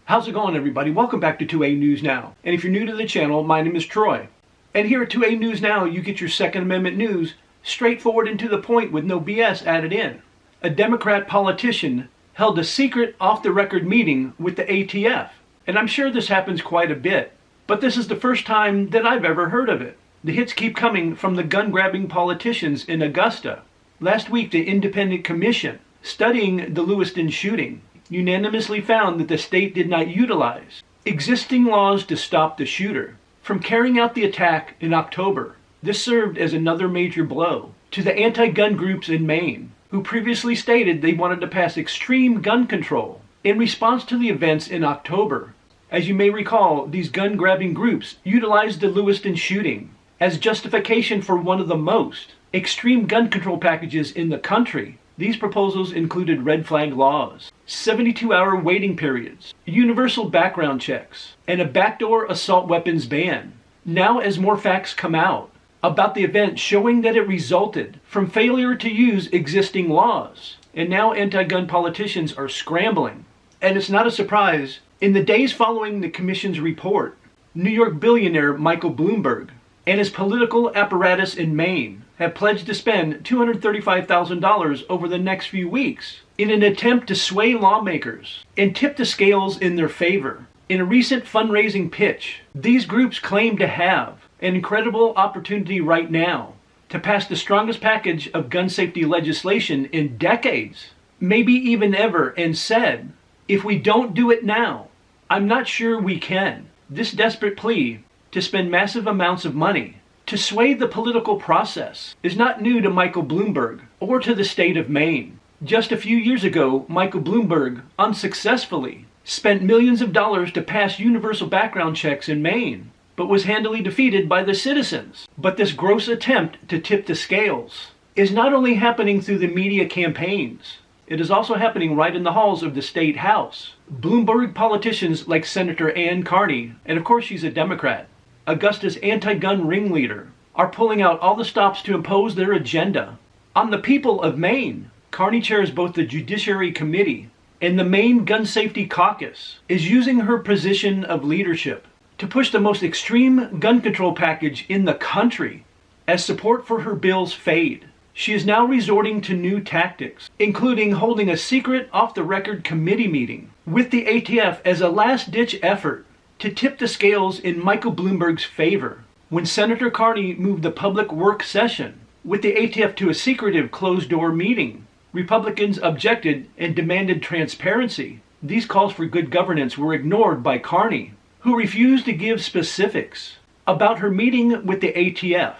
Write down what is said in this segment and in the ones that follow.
How's it going, everybody? Welcome back to 2A News Now. And if you're new to the channel, my name is Troy. And here at 2A News Now, you get your Second Amendment news straightforward and to the point with no BS added in. A Democrat politician held a secret off-the-record meeting with the ATF. And I'm sure this happens quite a bit, but this is the first time that I've ever heard of it. The hits keep coming from the gun-grabbing politicians in Augusta. Last week, the Independent Commission studying the Lewiston shooting unanimously found that the state did not utilize existing laws to stop the shooter from carrying out the attack in October. This served as another major blow to the anti-gun groups in Maine, who previously stated they wanted to pass extreme gun control in response to the events in October. As you may recall, these gun-grabbing groups utilized the Lewiston shooting as justification for one of the most extreme gun control packages in the country. These proposals included red flag laws, 72-hour waiting periods, universal background checks, and a backdoor assault weapons ban. Now, as more facts come out about the event showing that it resulted from failure to use existing laws, and now anti-gun politicians are scrambling. And it's not a surprise, in the days following the commission's report, New York billionaire Michael Bloomberg and his political apparatus in Maine have pledged to spend $235,000 over the next few weeks in an attempt to sway lawmakers and tip the scales in their favor. In a recent fundraising pitch, these groups claim to have an incredible opportunity right now to pass the strongest package of gun safety legislation in decades, maybe even ever, and said, if we don't do it now, I'm not sure we can. This desperate plea to spend massive amounts of money to sway the political process is not new to Michael Bloomberg or to the state of Maine. Just a few years ago, Michael Bloomberg unsuccessfully spent millions of dollars to pass universal background checks in Maine, but was handily defeated by the citizens. But this gross attempt to tip the scales is not only happening through the media campaigns, it is also happening right in the halls of the state house. Bloomberg politicians like Senator Ann Carney, and of course she's a Democrat, Augusta's anti-gun ringleader, are pulling out all the stops to impose their agenda on the people of Maine. Carney chairs both the Judiciary Committee and the Maine Gun Safety Caucus, is using her position of leadership to push the most extreme gun control package in the country as support for her bills fade. She is now resorting to new tactics, including holding a secret off-the-record committee meeting with the ATF as a last-ditch effort to tip the scales in Michael Bloomberg's favor. When Senator Carney moved the public work session with the ATF to a secretive closed-door meeting, Republicans objected and demanded transparency. These calls for good governance were ignored by Carney, who refused to give specifics about her meeting with the ATF.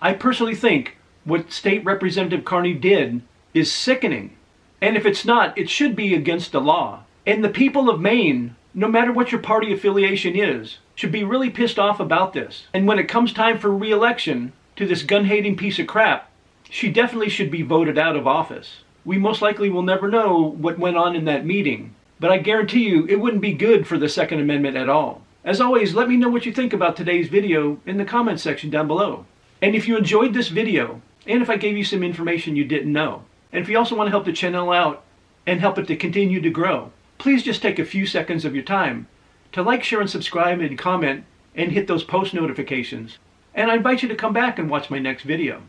I personally think what State Representative Carney did is sickening. And if it's not, it should be against the law. And the people of Maine, no matter what your party affiliation is, should be really pissed off about this. And when it comes time for re-election to this gun-hating piece of crap, she definitely should be voted out of office. We most likely will never know what went on in that meeting, but I guarantee you it wouldn't be good for the Second Amendment at all. As always, let me know what you think about today's video in the comments section down below. And if you enjoyed this video, and if I gave you some information you didn't know, and if you also want to help the channel out and help it to continue to grow, please just take a few seconds of your time to like, share, and subscribe, and comment, and hit those post notifications. And I invite you to come back and watch my next video.